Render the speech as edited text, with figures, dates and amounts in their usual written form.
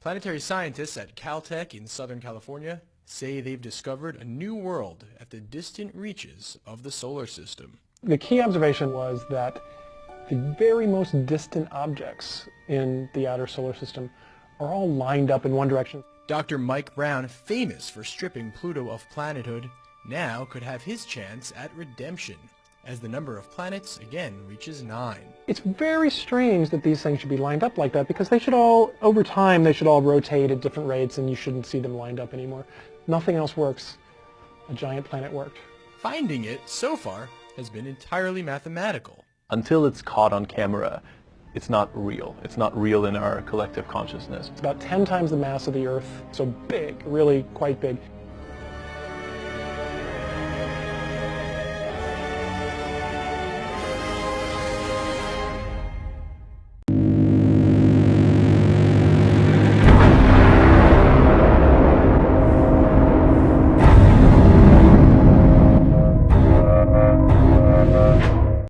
Planetary scientists at Caltech in Southern California say they've discovered a new world at the distant reaches of the solar system. The key observation was that the very most distant objects in the outer solar system are all lined up in one direction. Dr. Mike Brown, famous for stripping Pluto of planethood, now could have his chance at redemption, as the number of planets again reaches 9. It's very strange that these things should be lined up like that, because they should all, over time, they should all rotate at different rates and you shouldn't see them lined up anymore. Nothing else works. A giant planet worked. Finding it, so far, has been entirely mathematical. Until it's caught on camera, it's not real. It's not real in our collective consciousness. It's about 10 times the mass of the Earth, so big, really quite big.